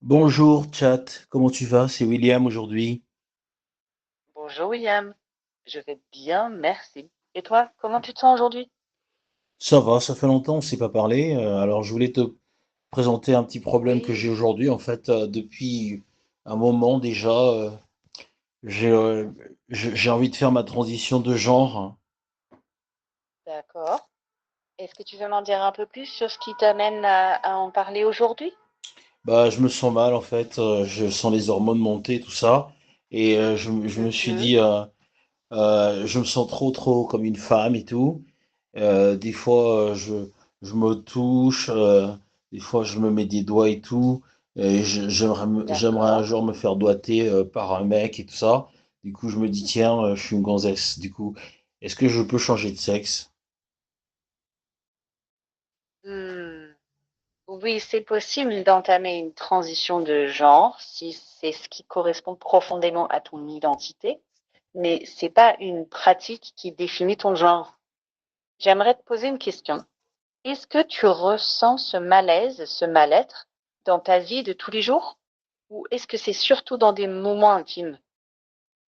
Bonjour, chat. Comment tu vas? C'est William aujourd'hui. Bonjour William, je vais bien, merci. Et toi, comment tu te sens aujourd'hui? Ça va, ça fait longtemps, on ne s'est pas parlé. Alors, je voulais te présenter un petit problème que j'ai Oui, aujourd'hui. En fait, depuis un moment déjà, j'ai j'ai envie de faire ma transition de genre. d'accord. Est-ce que tu veux m'en dire un peu plus sur ce qui t'amène à en parler aujourd'hui? Bah, je me sens mal en fait. Je sens les hormones monter, tout ça. Et je me suis Mhm. dit, je me sens trop comme une femme et tout. Des fois, je me touche, des fois, je me mets des doigts et tout. Et j'aimerais un D'accord. jour me faire doigter par un mec et tout ça. Du coup, je me dis, tiens, je suis une gonzesse. Du coup, est-ce que je peux changer de sexe? Hmm. Oui, c'est possible d'entamer une transition de genre si c'est ce qui correspond profondément à ton identité, mais c'est pas une pratique qui définit ton genre. J'aimerais te poser une question. Est-ce que tu ressens ce malaise, ce mal-être dans ta vie de tous les jours? Ou est-ce que c'est surtout dans des moments intimes?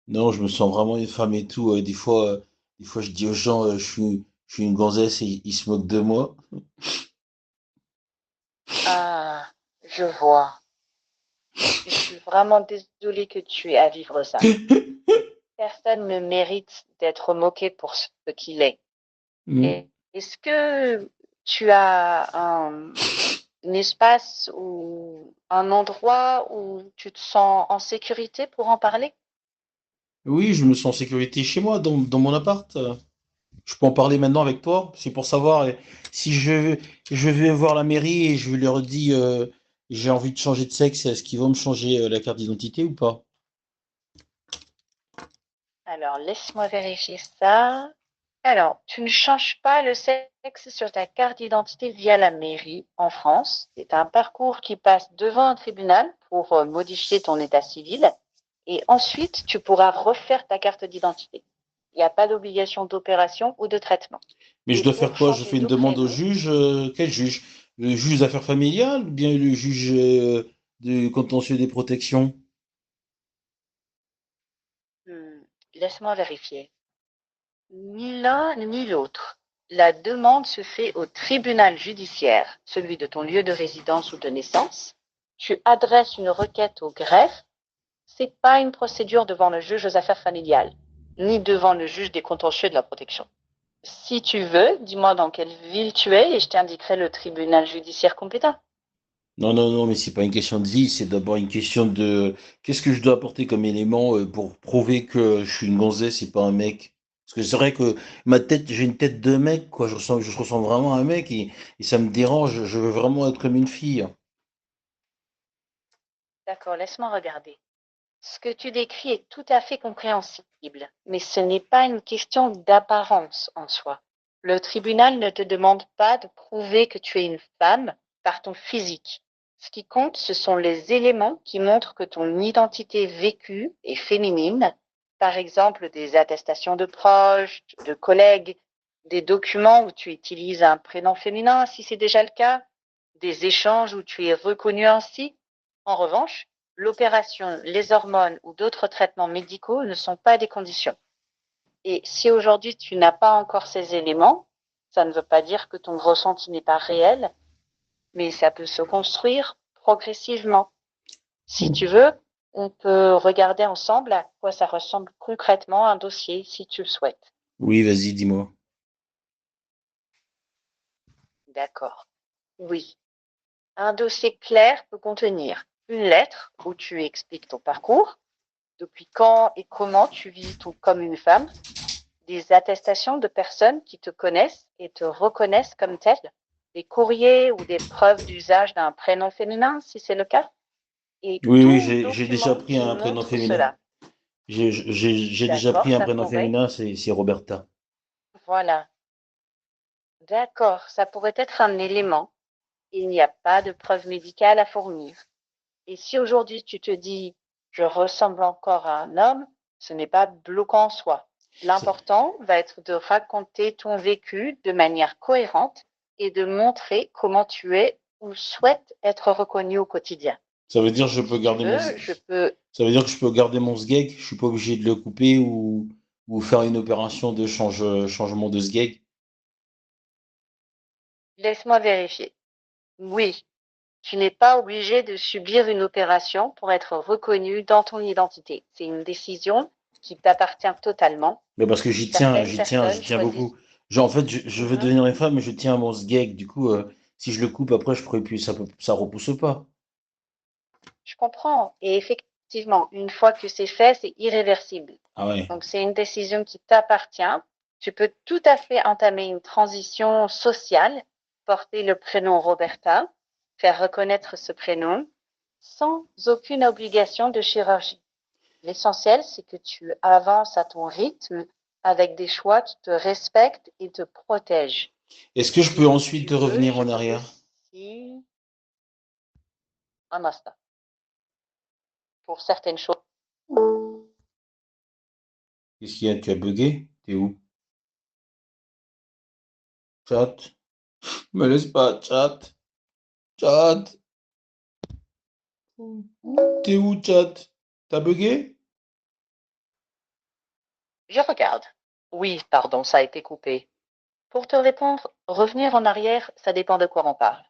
Non, je me sens vraiment une femme et tout. Des fois, je dis aux gens, je suis une gonzesse et ils se moquent de moi. Ah, je vois. Je suis vraiment désolée que tu aies à vivre ça. Personne ne mérite d'être moqué pour ce qu'il est. Mm. Et est-ce que tu as un espace ou un endroit où tu te sens en sécurité pour en parler? Oui, je me sens en sécurité chez moi, dans mon appart. Je peux en parler maintenant avec toi. C'est pour savoir si je vais voir la mairie et je leur dis j'ai envie de changer de sexe, est-ce qu'ils vont me changer la carte d'identité ou pas? Alors, laisse-moi vérifier ça. Alors, tu ne changes pas le sexe sur ta carte d'identité via la mairie en France. C'est un parcours qui passe devant un tribunal pour modifier ton état civil et ensuite tu pourras refaire ta carte d'identité. Il n'y a pas d'obligation d'opération ou de traitement. Mais je Et dois faire pour quoi? Je changer fais une nos demande au prénoms, juge. Quel juge? Le juge des affaires familiales ou bien le juge du contentieux des protections? hmm, laisse-moi vérifier. Ni l'un ni l'autre. La demande se fait au tribunal judiciaire, celui de ton lieu de résidence ou de naissance. Tu adresses une requête au greffe. C'est pas une procédure devant le juge aux affaires familiales, ni devant le juge des contentieux de la protection. Si tu veux, dis-moi dans quelle ville tu es et je t'indiquerai le tribunal judiciaire compétent. Non, mais c'est pas une question de vie, c'est d'abord une question de qu'est-ce que je dois apporter comme élément pour prouver que je suis une gonzesse et pas un mec. Parce que c'est vrai que ma tête, j'ai une tête de mec, quoi. Je ressemble vraiment à un mec et ça me dérange. Je veux vraiment être comme une fille. D'accord, laisse-moi regarder. Ce que tu décris est tout à fait compréhensible, mais ce n'est pas une question d'apparence en soi. Le tribunal ne te demande pas de prouver que tu es une femme par ton physique. Ce qui compte, ce sont les éléments qui montrent que ton identité vécue est féminine, par exemple des attestations de proches, de collègues, des documents où tu utilises un prénom féminin si c'est déjà le cas, des échanges où tu es reconnu ainsi. En revanche, l'opération, les hormones ou d'autres traitements médicaux ne sont pas des conditions. Et si aujourd'hui tu n'as pas encore ces éléments, ça ne veut pas dire que ton ressenti n'est pas réel, mais ça peut se construire progressivement. Si tu veux, on peut regarder ensemble à quoi ça ressemble concrètement un dossier si tu le souhaites. Oui, vas-y, dis-moi. D'accord. Oui. Un dossier clair peut contenir une lettre où tu expliques ton parcours, depuis quand et comment tu vis comme une femme, des attestations de personnes qui te connaissent et te reconnaissent comme telle, des courriers ou des preuves d'usage d'un prénom féminin, si c'est le cas, et Oui, tout j'ai déjà document pris qui un prénom montre féminin. cela. J'ai déjà D'accord, pris un ça prénom pourrait. féminin, c'est Roberta. Voilà. D'accord, ça pourrait être un élément. Il n'y a pas de preuve médicale à fournir. Et si aujourd'hui tu te dis, je ressemble encore à un homme, ce n'est pas bloquant en soi. L'important va être de raconter ton vécu de manière cohérente et de montrer comment tu es ou souhaites être reconnu au quotidien. Ça veut dire que je peux Si tu garder mon, veux, je peux... ça veut dire que je peux garder mon sgeg. Je suis pas obligé de le couper ou faire une opération de changement de sgeg. Laisse-moi vérifier. Oui, tu n'es pas obligé de subir une opération pour être reconnu dans ton identité. C'est une décision qui t'appartient totalement. Mais parce que j'y tiens, Certaines j'y tiens, personnes j'y tiens choisissent. beaucoup. Genre, en fait, je veux Mhm. devenir une femme, mais je tiens à mon sgeg. Du coup, si je le coupe après, je pourrais plus, ça repousse pas. Je comprends. Et effectivement, une fois que c'est fait, c'est irréversible. Ah ouais. Donc, c'est une décision qui t'appartient. Tu peux tout à fait entamer une transition sociale, porter le prénom Roberta, faire reconnaître ce prénom sans aucune obligation de chirurgie. L'essentiel, c'est que tu avances à ton rythme avec des choix qui te respectent et te protègent. Est-ce que je Et peux si ensuite tu veux, revenir je en peux arrière? aussi un instant pour certaines choses. Qu'est-ce qu'il y a? Tu as bugué? T'es où? Chat? Me laisse pas, chat. Chat? T'es où, chat? T'as bugué? Je regarde. Oui, pardon, ça a été coupé. Pour te répondre, revenir en arrière, ça dépend de quoi on parle.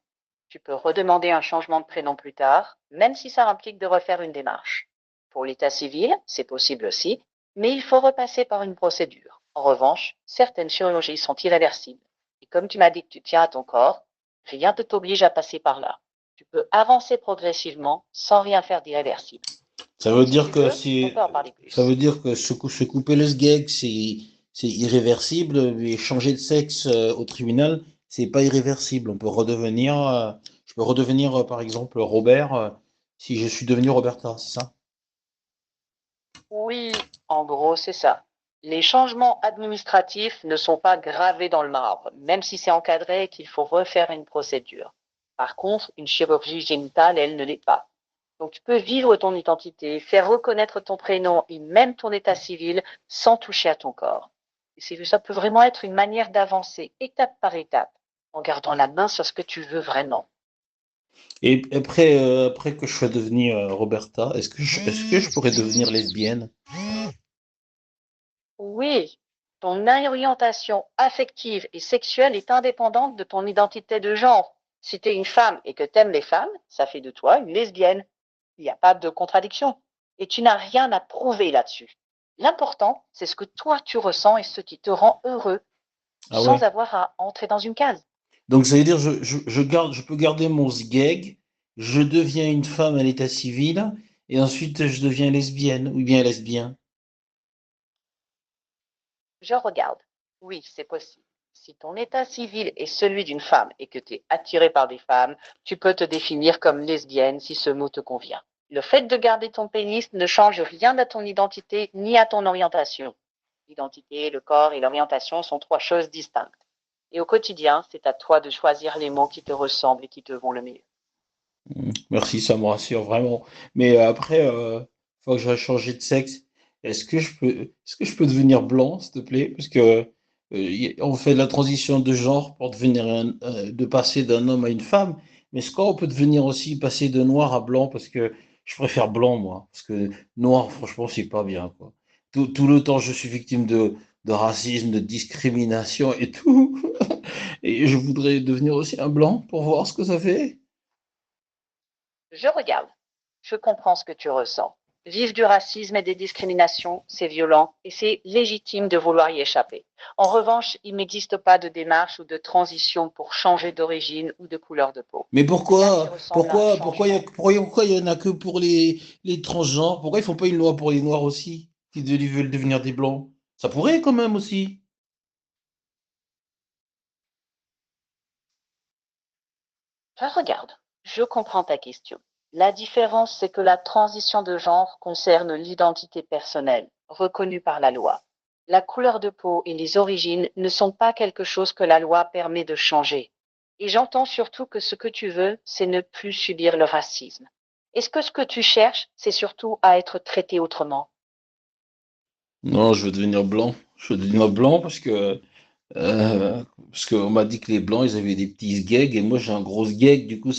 Tu peux redemander un changement de prénom plus tard, même si ça implique de refaire une démarche. Pour l'état civil, c'est possible aussi, mais il faut repasser par une procédure. En revanche, certaines chirurgies sont irréversibles. Et comme tu m'as dit que tu tiens à ton corps, rien ne t'oblige à passer par là. Tu peux avancer progressivement sans rien faire d'irréversible. Ça veut Si dire tu que veux, on si, peut en parler ça veut plus. dire que se couper le sgeg, c'est irréversible, mais changer de sexe au tribunal, c'est pas irréversible. On peut redevenir, je peux redevenir, par exemple, Robert, si je suis devenu Roberta, c'est ça? Oui, en gros, c'est ça. Les changements administratifs ne sont pas gravés dans le marbre, même si c'est encadré et qu'il faut refaire une procédure. Par contre, une chirurgie génitale, elle ne l'est pas. Donc, tu peux vivre ton identité, faire reconnaître ton prénom et même ton état civil sans toucher à ton corps. Ça peut vraiment être une manière d'avancer étape par étape, en gardant la main sur ce que tu veux vraiment. Et après, après que je sois devenue Roberta, est-ce que je pourrais devenir lesbienne? Oui, ton orientation affective et sexuelle est indépendante de ton identité de genre. Si tu es une femme et que tu aimes les femmes, ça fait de toi une lesbienne. Il n'y a pas de contradiction. Et tu n'as rien à prouver là-dessus. L'important, c'est ce que toi tu ressens et ce qui te rend heureux Ah ouais. sans avoir à entrer dans une case. Donc ça veut dire je garde, je peux garder mon sgeg, je deviens une femme à l'état civil, et ensuite je deviens lesbienne ou bien lesbien. Je regarde. Oui, c'est possible. Si ton état civil est celui d'une femme et que tu es attiré par des femmes, tu peux te définir comme lesbienne si ce mot te convient. Le fait de garder ton pénis ne change rien à ton identité ni à ton orientation. L'identité, le corps et l'orientation sont trois choses distinctes. Et au quotidien, c'est à toi de choisir les mots qui te ressemblent et qui te vont le mieux. Merci, ça me rassure vraiment. Mais après, faut que j'aille changer de sexe. Est-ce que je peux devenir blanc, s'il te plaît? Parce que on fait la transition de genre pour devenir de passer d'un homme à une femme. Mais est-ce qu'on peut devenir aussi passer de noir à blanc? Parce que je préfère blanc, moi. Parce que noir, franchement, c'est pas bien, quoi. Tout le temps, je suis victime de racisme, de discrimination et tout. Et je voudrais devenir aussi un blanc pour voir ce que ça fait. Je regarde. Je comprends ce que tu ressens. Vivre du racisme et des discriminations, c'est violent et c'est légitime de vouloir y échapper. En revanche, il n'existe pas de démarche ou de transition pour changer d'origine ou de couleur de peau. Mais Rien qui ressemble à un changement. pourquoi il y en a que pour les transgenres? Pourquoi ils font pas une loi pour les noirs aussi, veulent devenir des blancs? Ça pourrait quand même aussi. Je regarde. Je comprends ta question. La différence, c'est que la transition de genre concerne l'identité personnelle, reconnue par la loi. La couleur de peau et les origines ne sont pas quelque chose que la loi permet de changer. Et j'entends surtout que ce que tu veux, c'est ne plus subir le racisme. Est-ce que ce que tu cherches, c'est surtout à être traité autrement? Non, je veux devenir blanc. Je veux devenir blanc parce qu'on m'a dit que les blancs, ils avaient des petits gags et moi j'ai un gros gag, du coup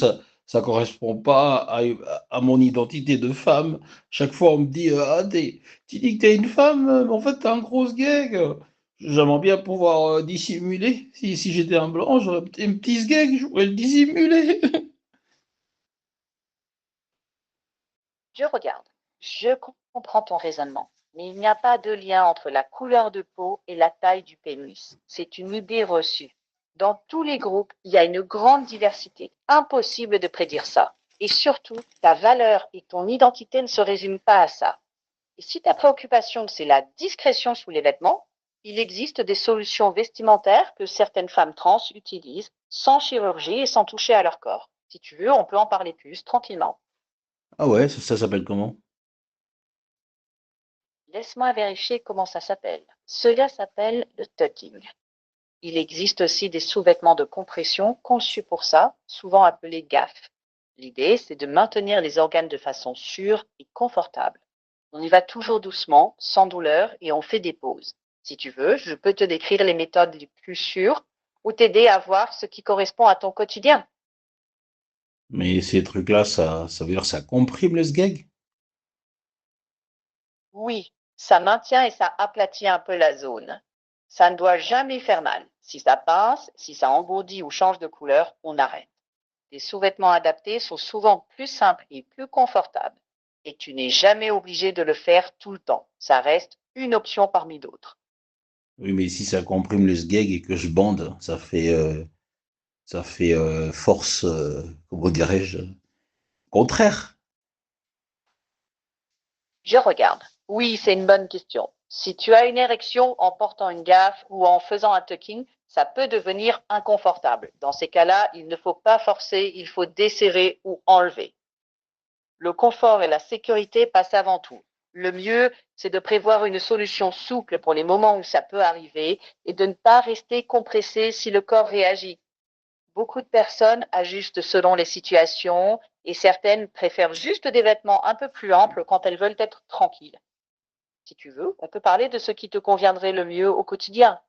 ça correspond pas à mon identité de femme. Chaque fois, on me dit, ah, tu dis que t'es une femme, mais en fait, t'es un gros gag. J'aimerais bien pouvoir dissimuler. Si j'étais un blanc, j'aurais un petit gag, je pourrais le dissimuler. Je regarde. Je comprends ton raisonnement. Mais il n'y a pas de lien entre la couleur de peau et la taille du pénis. C'est une idée reçue. Dans tous les groupes, il y a une grande diversité. Impossible de prédire ça. Et surtout, ta valeur et ton identité ne se résument pas à ça. Et si ta préoccupation, c'est la discrétion sous les vêtements, il existe des solutions vestimentaires que certaines femmes trans utilisent sans chirurgie et sans toucher à leur corps. Si tu veux, on peut en parler plus tranquillement. Ah ouais, ça s'appelle comment? Laisse-moi vérifier comment ça s'appelle. Cela s'appelle le tucking. Il existe aussi des sous-vêtements de compression conçus pour ça, souvent appelés gaffes. L'idée, c'est de maintenir les organes de façon sûre et confortable. On y va toujours doucement, sans douleur, et on fait des pauses. Si tu veux, je peux te décrire les méthodes les plus sûres ou t'aider à voir ce qui correspond à ton quotidien. Mais ces trucs-là, ça veut dire que ça comprime le sgeg? Oui, ça maintient et ça aplatit un peu la zone. Ça ne doit jamais faire mal. Si ça pince, si ça engourdit ou change de couleur, on arrête. Les sous-vêtements adaptés sont souvent plus simples et plus confortables. Et tu n'es jamais obligé de le faire tout le temps. Ça reste une option parmi d'autres. Oui, mais si ça comprime le sgeg et que je bande, ça fait force, comment dirais-je, contraire. Je regarde. Oui, c'est une bonne question. Si tu as une érection en portant une gaffe ou en faisant un tucking, ça peut devenir inconfortable. Dans ces cas-là, il ne faut pas forcer, il faut desserrer ou enlever. Le confort et la sécurité passent avant tout. Le mieux, c'est de prévoir une solution souple pour les moments où ça peut arriver et de ne pas rester compressé si le corps réagit. Beaucoup de personnes ajustent selon les situations et certaines préfèrent juste des vêtements un peu plus amples quand elles veulent être tranquilles. Si tu veux, on peut parler de ce qui te conviendrait le mieux au quotidien.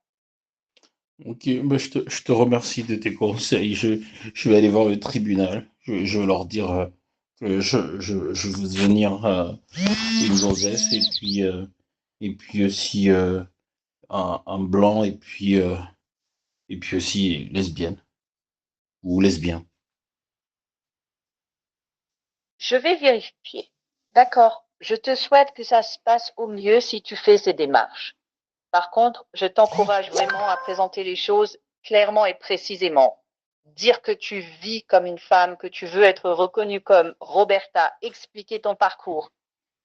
Ok, bah, je te remercie de tes conseils. Je vais aller voir le tribunal. Je vais leur dire que je veux devenir une gonzesse et puis aussi un blanc et puis aussi lesbienne ou lesbien. Je vais vérifier. D'accord. Je te souhaite que ça se passe au mieux si tu fais ces démarches. Par contre, je t'encourage vraiment à présenter les choses clairement et précisément. Dire que tu vis comme une femme, que tu veux être reconnue comme Roberta, expliquer ton parcours.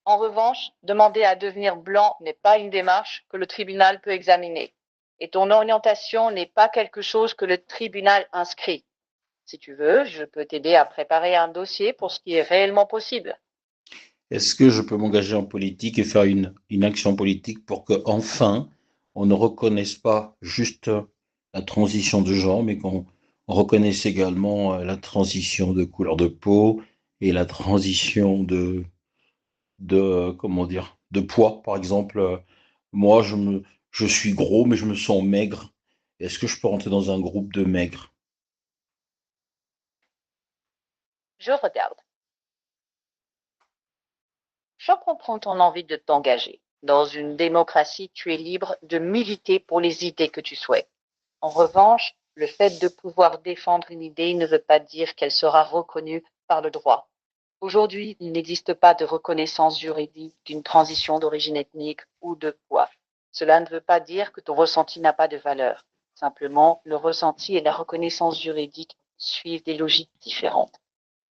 En revanche, demander à devenir blanc n'est pas une démarche que le tribunal peut examiner. Et ton orientation n'est pas quelque chose que le tribunal inscrit. Si tu veux, je peux t'aider à préparer un dossier pour ce qui est réellement possible. Est-ce que je peux m'engager en politique et faire une action politique pour que enfin on ne reconnaisse pas juste la transition de genre, mais qu'on reconnaisse également la transition de couleur de peau et la transition de comment dire, de poids, par exemple. Moi, je suis gros, mais je me sens maigre. Est-ce que je peux rentrer dans un groupe de maigres? Je regarde. Je comprends ton envie de t'engager. Dans une démocratie, tu es libre de militer pour les idées que tu souhaites. En revanche, le fait de pouvoir défendre une idée ne veut pas dire qu'elle sera reconnue par le droit. Aujourd'hui, il n'existe pas de reconnaissance juridique d'une transition d'origine ethnique ou de poids. Cela ne veut pas dire que ton ressenti n'a pas de valeur. Simplement, le ressenti et la reconnaissance juridique suivent des logiques différentes.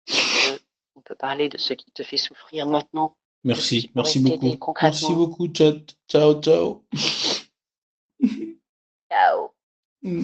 Si tu veux, on peut parler de ce qui te fait souffrir maintenant, de ce qui pourrait Merci t'aider beaucoup. Merci concrètement. beaucoup, chat. Ciao, ciao. Ciao. Mm.